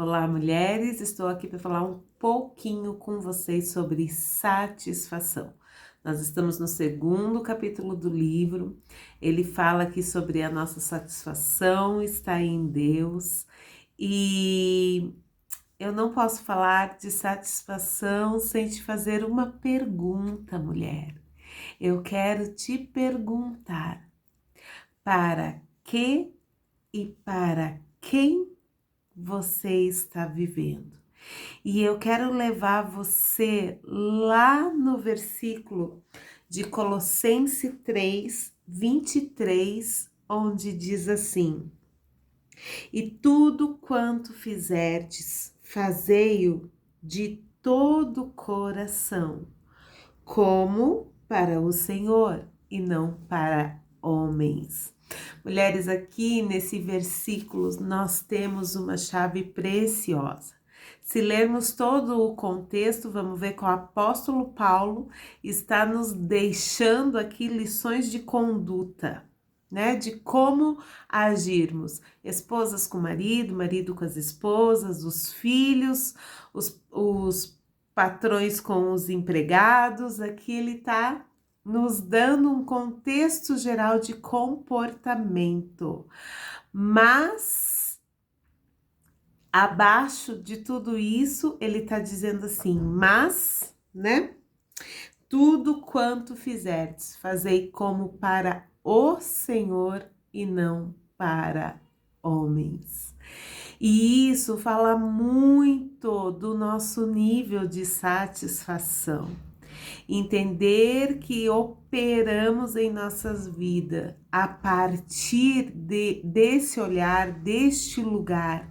Olá, mulheres! Estou aqui para falar um pouquinho com vocês sobre satisfação. Nós estamos no segundo capítulo do livro. Ele fala aqui sobre a nossa satisfação está em Deus e eu não posso falar de satisfação sem te fazer uma pergunta, mulher. Eu quero te perguntar: para que e para quem você está vivendo? E eu quero levar você lá no versículo de Colossenses 3:23, onde diz assim: E tudo quanto fizerdes, fazei-o de todo o coração, como para o Senhor e não para homens. Mulheres, aqui nesse versículo nós temos uma chave preciosa. Se lermos todo o contexto, vamos ver que o apóstolo Paulo está nos deixando aqui lições de conduta, né? De como agirmos. Esposas com marido, marido com as esposas, os filhos, os patrões com os empregados. Aqui ele está nos dando um contexto geral de comportamento. Mas, abaixo de tudo isso, ele está dizendo assim, mas, né? Tudo quanto fizerdes, fazei como para o Senhor e não para homens. E isso fala muito do nosso nível de satisfação. Entender que operamos em nossas vidas a partir desse olhar, deste lugar,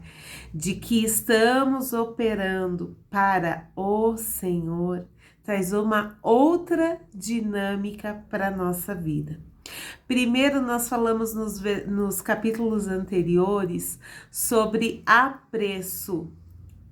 de que estamos operando para o Senhor, traz uma outra dinâmica para a nossa vida. Primeiro, nós falamos nos capítulos anteriores sobre apreço.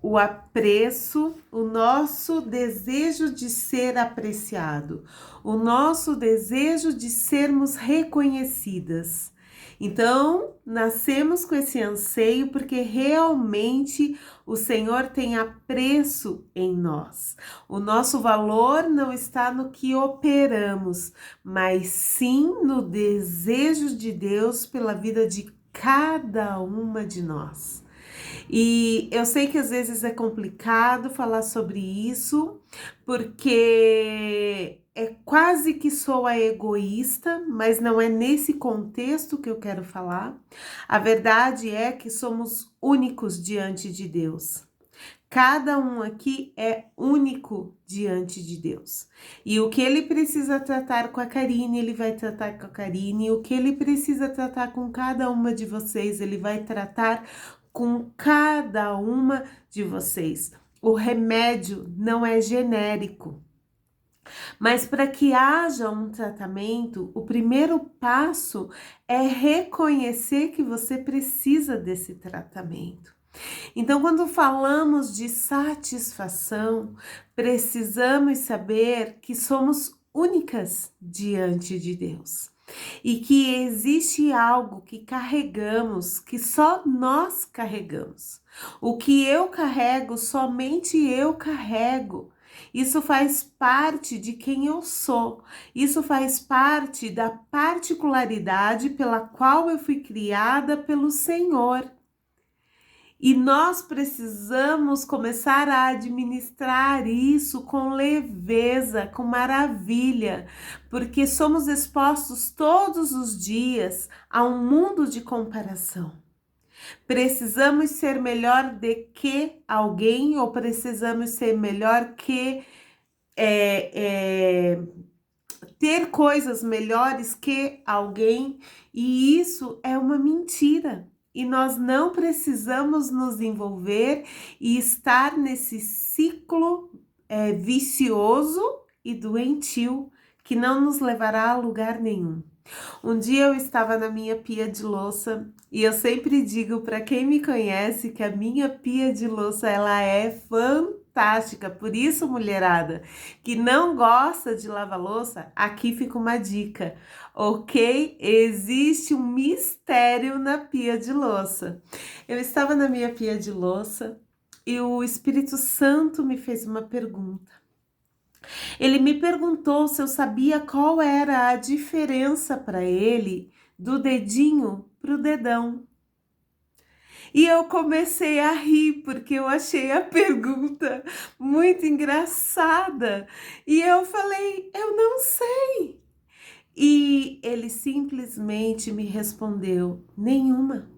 O apreço, o nosso desejo de ser apreciado, o nosso desejo de sermos reconhecidas. Então, nascemos com esse anseio porque realmente o Senhor tem apreço em nós. O nosso valor não está no que operamos, mas sim no desejo de Deus pela vida de cada uma de nós. E eu sei que às vezes é complicado falar sobre isso, porque é quase que soa egoísta, mas não é nesse contexto que eu quero falar. A verdade é que somos únicos diante de Deus. Cada um aqui é único diante de Deus. E o que ele precisa tratar com a Karine, ele vai tratar com a Karine. E o que ele precisa tratar com cada uma de vocês, ele vai tratar com cada uma de vocês. O remédio não é genérico. Mas para que haja um tratamento, o primeiro passo é reconhecer que você precisa desse tratamento. Então, quando falamos de satisfação, precisamos saber que somos únicas diante de Deus e que existe algo que carregamos, que só nós carregamos. O que eu carrego, somente eu carrego. Isso faz parte de quem eu sou. Isso faz parte da particularidade pela qual eu fui criada pelo Senhor. E nós precisamos começar a administrar isso com leveza, com maravilha, porque somos expostos todos os dias a um mundo de comparação. Precisamos ser melhor do que alguém ou precisamos ser melhor que ter coisas melhores que alguém, e isso é uma mentira. E nós não precisamos nos envolver e estar nesse ciclo vicioso e doentio que não nos levará a lugar nenhum. Um dia eu estava na minha pia de louça e eu sempre digo para quem me conhece que a minha pia de louça ela é fantástica. Por isso, mulherada, que não gosta de lavar louça, aqui fica uma dica, ok? Existe um mistério na pia de louça. Eu estava na minha pia de louça e o Espírito Santo me fez uma pergunta. Ele me perguntou se eu sabia qual era a diferença para ele do dedinho para o dedão. E eu comecei a rir porque eu achei a pergunta muito engraçada. E eu falei, eu não sei. E ele simplesmente me respondeu, nenhuma.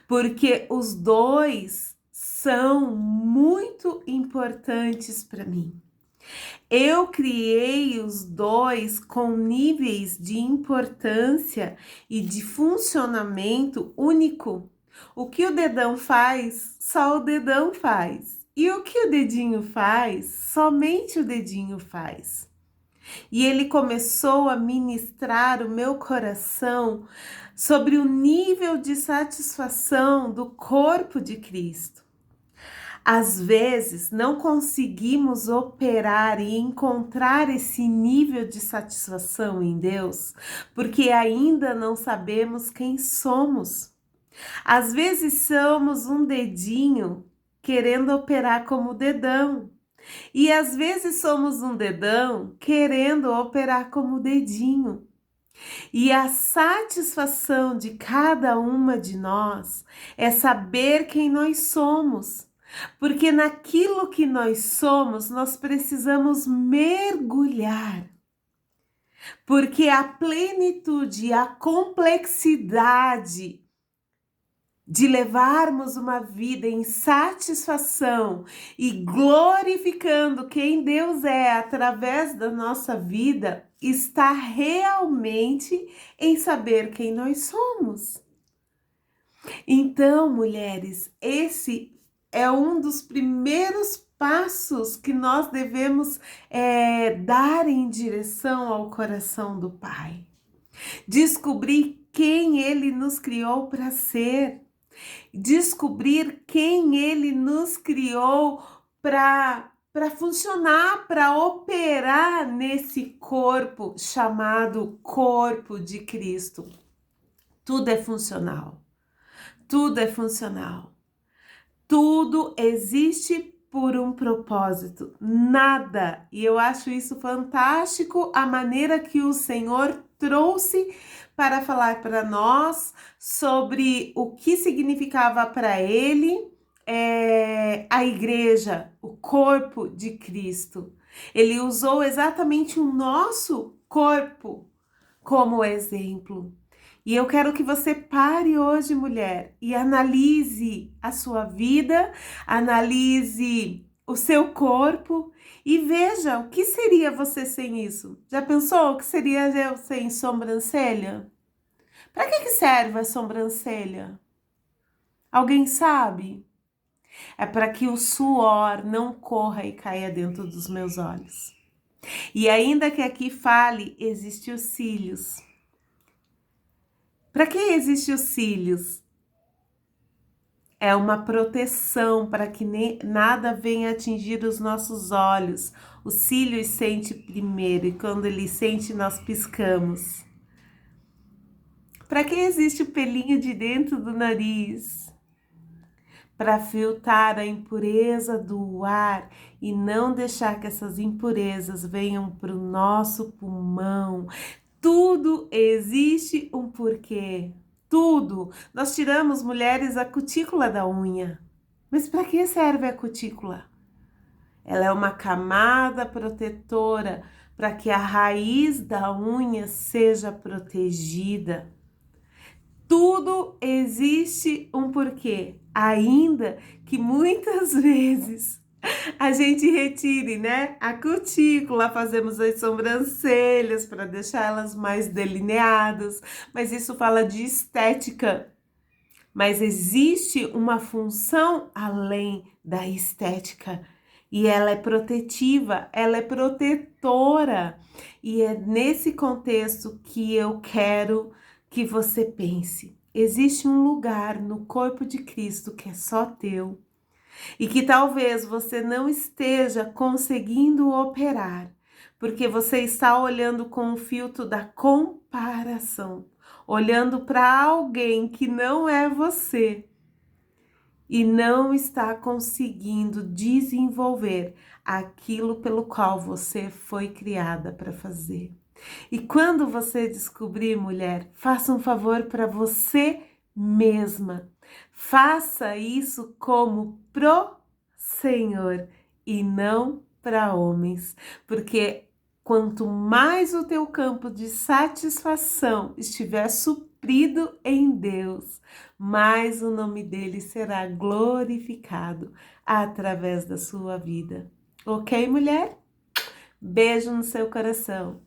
Porque os dois são muito importantes para mim. Eu criei os dois com níveis de importância e de funcionamento único. O que o dedão faz, só o dedão faz. E o que o dedinho faz, somente o dedinho faz. E ele começou a ministrar o meu coração sobre o nível de satisfação do corpo de Cristo. Às vezes, não conseguimos operar e encontrar esse nível de satisfação em Deus, porque ainda não sabemos quem somos. Às vezes, somos um dedinho querendo operar como dedão, e às vezes, somos um dedão querendo operar como dedinho. E a satisfação de cada uma de nós é saber quem nós somos. Porque naquilo que nós somos, nós precisamos mergulhar. Porque a plenitude, a complexidade de levarmos uma vida em satisfação e glorificando quem Deus é através da nossa vida, está realmente em saber quem nós somos. Então, mulheres, esse é um dos primeiros passos que nós devemos dar em direção ao coração do Pai. Descobrir quem Ele nos criou para ser. Descobrir quem Ele nos criou para funcionar, para operar nesse corpo chamado corpo de Cristo. Tudo é funcional. Tudo é funcional. Tudo existe por um propósito. Nada. E eu acho isso fantástico, a maneira que o Senhor trouxe para falar para nós sobre o que significava para Ele a igreja, o corpo de Cristo. Ele usou exatamente o nosso corpo como exemplo. E eu quero que você pare hoje, mulher, e analise a sua vida, analise o seu corpo e veja o que seria você sem isso. Já pensou o que seria eu sem sobrancelha? Para que serve a sobrancelha? Alguém sabe? É para que o suor não corra e caia dentro dos meus olhos. E ainda que aqui fale, existem os cílios. Para que existem os cílios? É uma proteção para que nada venha atingir os nossos olhos. O cílio sente primeiro e quando ele sente, nós piscamos. Para que existe o pelinho de dentro do nariz? Para filtrar a impureza do ar e não deixar que essas impurezas venham para o nosso pulmão. Tudo existe um porquê. Tudo. Nós tiramos, mulheres, a cutícula da unha. Mas para que serve a cutícula? Ela é uma camada protetora para que a raiz da unha seja protegida. Tudo existe um porquê, ainda que muitas vezes a gente retire, né, a cutícula, fazemos as sobrancelhas para deixar elas mais delineadas, mas isso fala de estética. Mas existe uma função além da estética e ela é protetiva, ela é protetora. E é nesse contexto que eu quero que você pense. Existe um lugar no corpo de Cristo que é só teu e que talvez você não esteja conseguindo operar, porque você está olhando com o filtro da comparação, olhando para alguém que não é você. e não está conseguindo desenvolver aquilo pelo qual você foi criada para fazer. E quando você descobrir, mulher, faça um favor para você mesma. Faça isso como pro Senhor e não para homens, porque quanto mais o teu campo de satisfação estiver suprido em Deus, mais o nome dele será glorificado através da sua vida. Ok, mulher? Beijo no seu coração.